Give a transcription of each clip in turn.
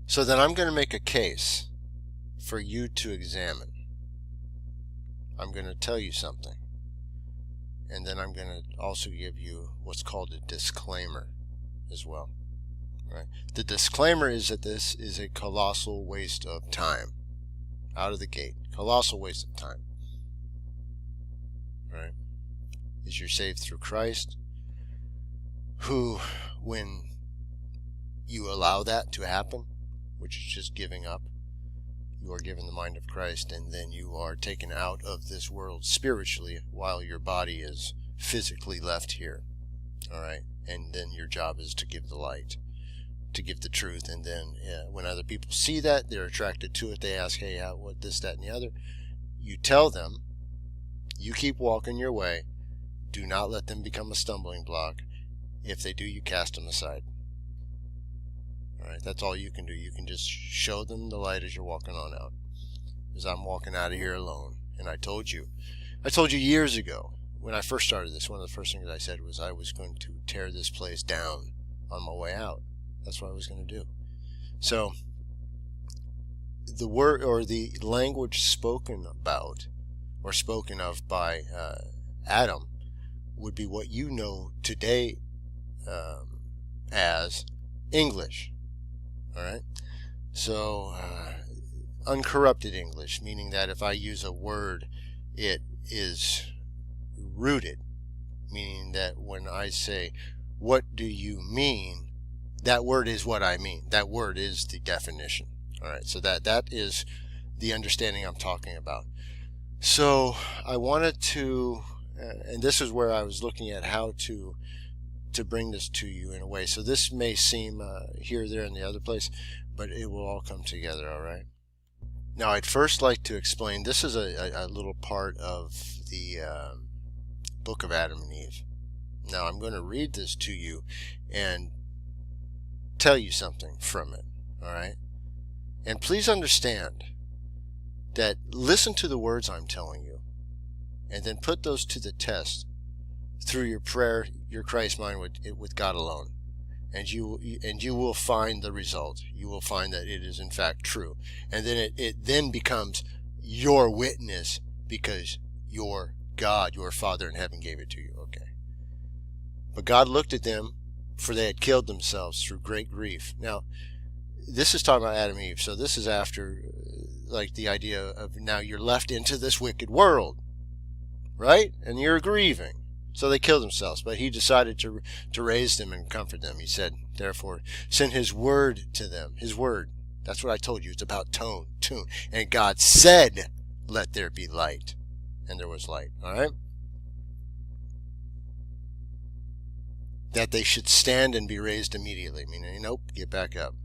So then I'm going to make a case for you to examine. I'm going to tell you something. And then I'm going to also give you what's called a disclaimer as well. Right? The disclaimer is that this is a colossal waste of time. Out of the gate. Colossal waste of time. Right? Is you're saved through Christ, who, when you allow that to happen, which is just giving up, you are given the mind of Christ, and then you are taken out of this world spiritually while your body is physically left here. Alright? And then your job is to give the light, to give the truth, and then when other people see that, they're attracted to it. They ask, hey, what, this, that, and the other. You tell them, you keep walking your way. Do not let them become a stumbling block. If they do, you cast them aside. Alright, that's all you can do. You can just show them the light as you're walking on out. Because I'm walking out of here alone. And I told you years ago, when I first started this, one of the first things I said was I was going to tear this place down on my way out. That's what I was going to do. So, the word or the language spoken about or spoken of by Adam would be what you know today as English. Alright? So, uncorrupted English, meaning that if I use a word, it is rooted, meaning that when I say, what do you mean? That word is what I mean. That word is the definition. Alright, so that is the understanding I'm talking about. So, I wanted to, and this is where I was looking at how to bring this to you in a way. So this may seem here, there, and the other place, but it will all come together, all right? Now, I'd first like to explain, this is a little part of the book of Adam and Eve. Now, I'm going to read this to you and tell you something from it, all right? And please understand that listen to the words I'm telling you, and then put those to the test through your prayer, your Christ mind with God alone, and you will find the result. You will find that it is in fact true, and then it then becomes your witness because your God, your Father in heaven, gave it to you. Okay. But God looked at them, for they had killed themselves through great grief. Now, this is talking about Adam and Eve, so this is after, like, the idea of now you're left into this wicked world, right? And you're grieving. So they killed themselves, but he decided to raise them and comfort them. He said, therefore, send his word to them. His word. That's what I told you. It's about tune. And God said, let there be light. And there was light. All right? That they should stand and be raised immediately. Meaning, nope, get back up.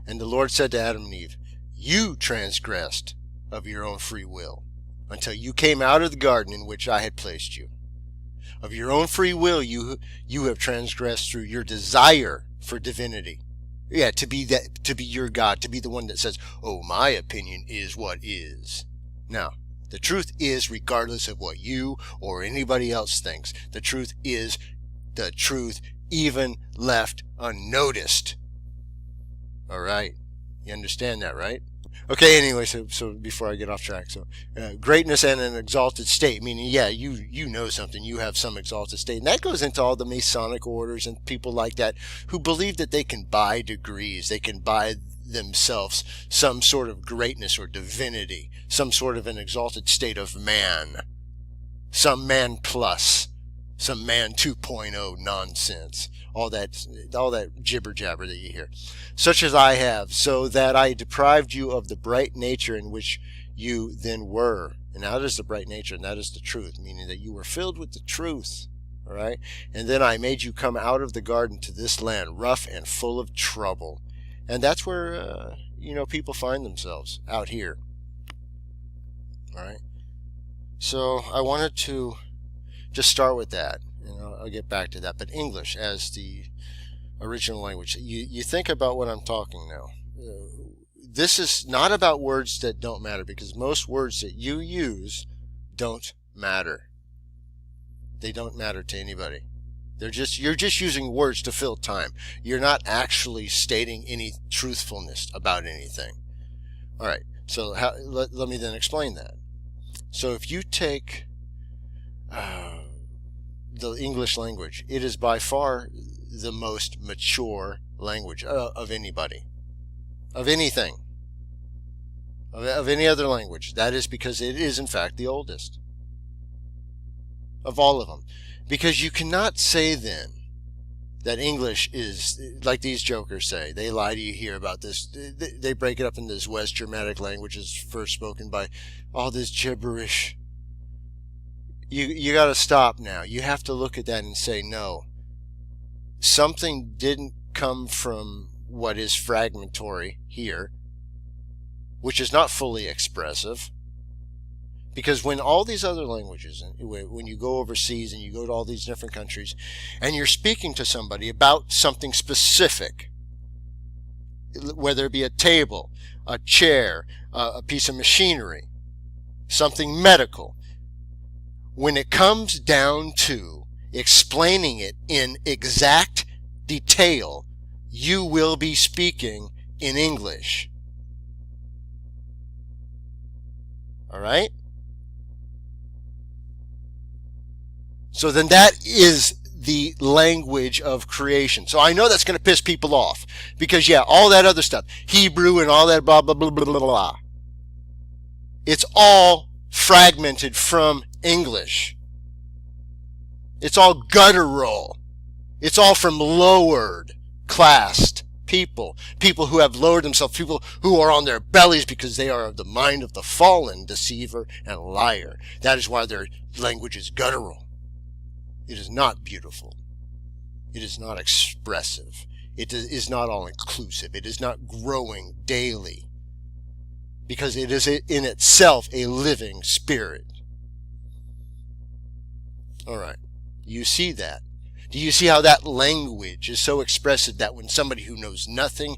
And the Lord said to Adam and Eve, you transgressed of your own free will until you came out of the garden in which I had placed you. Of your own free will, you have transgressed through your desire for divinity. Yeah, to be your God, to be the one that says, oh, my opinion is what is. Now, the truth is, regardless of what you or anybody else thinks, the truth is the truth, even left unnoticed. All right. You understand that, right? Okay, anyway, so before I get off track, so greatness and an exalted state, meaning, yeah, you know something, you have some exalted state, and that goes into all the Masonic orders and people like that who believe that they can buy degrees, they can buy themselves some sort of greatness or divinity, some sort of an exalted state of man, some man plus, some man 2.0 nonsense. All that jibber jabber that you hear, such as I have, so that I deprived you of the bright nature in which you then were. And that is the bright nature, and that is the truth, meaning that you were filled with the truth. All right, and then I made you come out of the garden to this land, rough and full of trouble, and that's where people find themselves out here. All right, so I wanted to just start with that. I'll get back to that. But English as the original language, you think about what I'm talking now. This is not about words that don't matter, because most words that you use don't matter. They don't matter to anybody. You're just using words to fill time. You're not actually stating any truthfulness about anything. All right. So let me then explain that. So if you take the English language, it is by far the most mature language of anybody, of anything, of any other language. That is because it is in fact the oldest of all of them. Because you cannot say then that English is, like these jokers say, they lie to you here about this, they break it up into this West Germanic languages first spoken by all this gibberish. You got to stop now. You have to look at that and say, no, something didn't come from what is fragmentary here, which is not fully expressive. Because when all these other languages, when you go overseas and you go to all these different countries and you're speaking to somebody about something specific, whether it be a table, a chair, a piece of machinery, something medical, when it comes down to explaining it in exact detail, you will be speaking in English. All right? So then that is the language of creation. So I know that's going to piss people off because, yeah, all that other stuff, Hebrew and all that blah, blah, blah, blah, blah, blah. It's all fragmented from English. It's all guttural. It's all from lowered, classed people. People who have lowered themselves. People who are on their bellies because they are of the mind of the fallen deceiver and liar. That is why their language is guttural. It is not beautiful. It is not expressive. It is not all-inclusive. It is not growing daily. Because it is in itself a living spirit. All right. You see that? Do you see how that language is so expressive that when somebody who knows nothing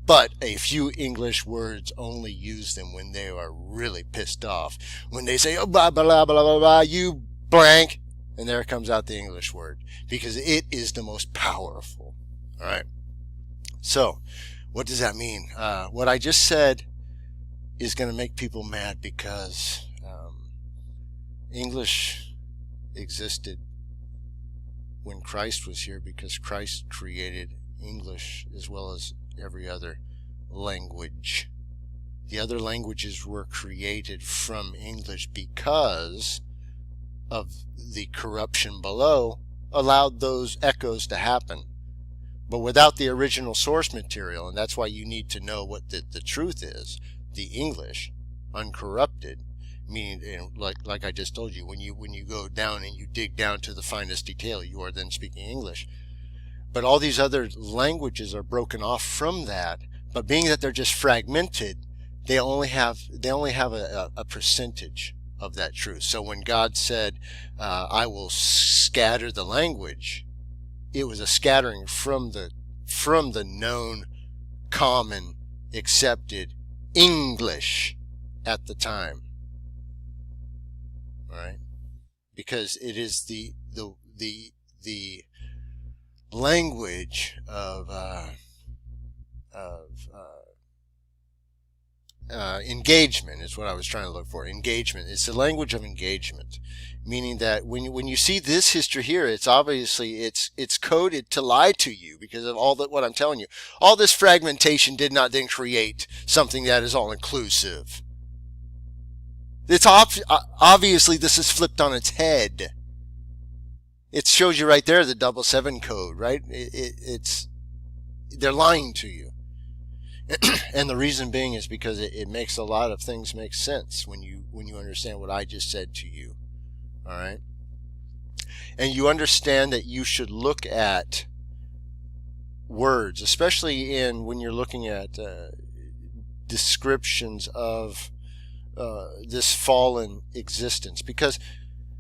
but a few English words only use them when they are really pissed off? When they say, oh, blah, blah, blah, blah, blah, blah, you blank. And there comes out the English word because it is the most powerful. All right. So what does that mean? What I just said is going to make people mad because English existed when Christ was here because Christ created English as well as every other language. The other languages were created from English because of the corruption below allowed those echoes to happen. But without the original source material, and that's why you need to know what the truth is, the English, uncorrupted, meaning like I just told you, when you go down and you dig down to the finest detail, you are then speaking English. But all these other languages are broken off from that, but being that they're just fragmented, they only have a percentage of that truth. So when God said, I will scatter the language, it was a scattering from the known, common, accepted English at the time. All right? Because it is the language of engagement is what I was trying to look for. Engagement. It's the language of engagement, meaning that when you see this history here, it's obviously it's coded to lie to you because of all that what I'm telling you. All this fragmentation did not then create something that is all inclusive. It's obviously this is flipped on its head. It shows you right there the 777 code, right? They're lying to you. And the reason being is because it makes a lot of things make sense when you understand what I just said to you. All right? And you understand that you should look at words, especially when you're looking at descriptions of this fallen existence, because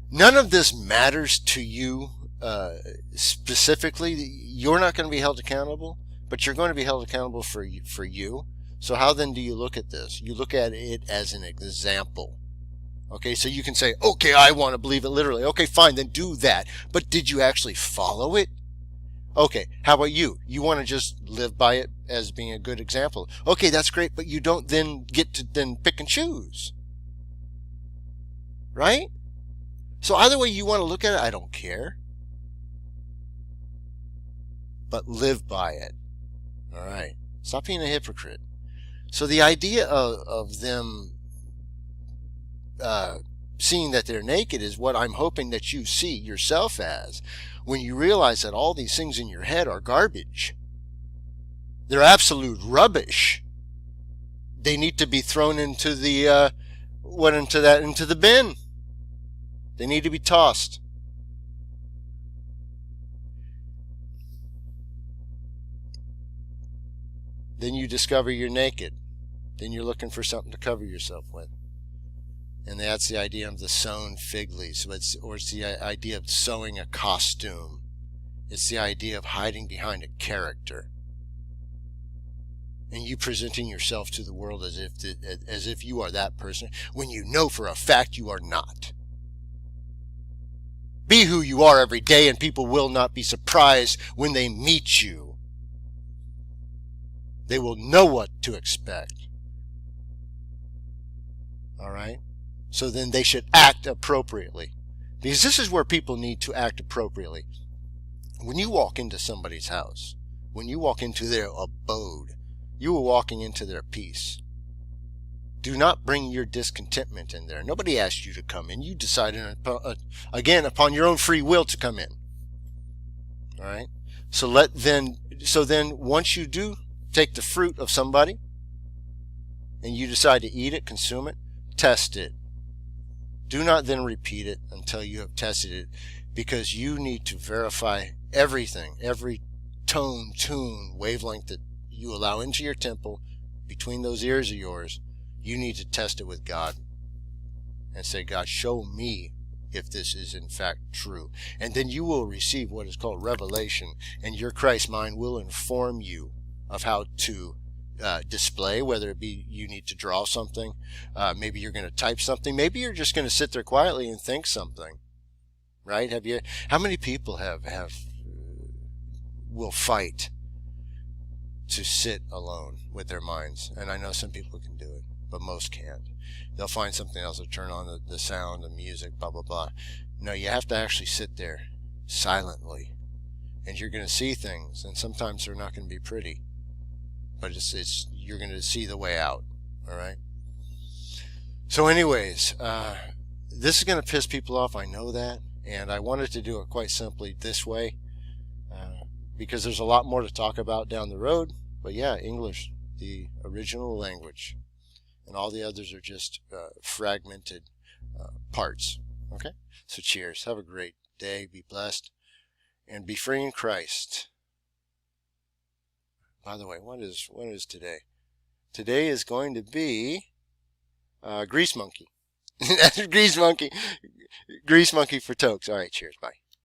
none of this matters to you specifically. You're not going to be held accountable, but you're going to be held accountable for you. So how then do you look at this? You look at it as an example. Okay, so you can say, okay, I want to believe it literally. Okay, fine, then do that. But did you actually follow it? Okay, how about you? You want to just live by it as being a good example. Okay, that's great, but you don't then get to then pick and choose. Right? So either way you want to look at it, I don't care. But live by it. All right. Stop being a hypocrite. So the idea of them seeing that they're naked is what I'm hoping that you see yourself as when you realize that all these things in your head are garbage. They're absolute rubbish. They need to be thrown into the into the bin. They need to be tossed. Then you discover you're naked. Then you're looking for something to cover yourself with. And that's the idea of the sewn fig leaves, or it's the idea of sewing a costume. It's the idea of hiding behind a character. And you presenting yourself to the world as if you are that person, when you know for a fact you are not. Be who you are every day, and people will not be surprised when they meet you. They will know what to expect. All right? So then they should act appropriately. Because this is where people need to act appropriately. When you walk into somebody's house, when you walk into their abode, you are walking into their peace. Do not bring your discontentment in there. Nobody asked you to come in. You decided, again, upon your own free will to come in. All right? So then once you do take the fruit of somebody and you decide to eat it, consume it, test it. Do not then repeat it until you have tested it, because you need to verify everything, every tone, wavelength that you allow into your temple between those ears of yours. You need to test it with God and say, God, show me if this is in fact true. And then you will receive what is called revelation, and your Christ mind will inform you of how to display, whether it be you need to draw something, maybe you're going to type something, maybe you're just going to sit there quietly and think something, right? How many people will fight to sit alone with their minds? And I know some people can do it, but most can't. They'll find something else to turn on the sound, the music, blah, blah, blah. No, you have to actually sit there silently, and you're going to see things, and sometimes they're not going to be pretty. But you're going to see the way out. All right. So anyways, this is going to piss people off. I know that. And I wanted to do it quite simply this way, because there's a lot more to talk about down the road. But yeah, English, the original language, and all the others are just fragmented parts. Okay. So cheers. Have a great day. Be blessed. And be free in Christ. By the way, what is today? Today is going to be Grease Monkey. Grease Monkey. Grease Monkey for Tokes. All right, cheers. Bye.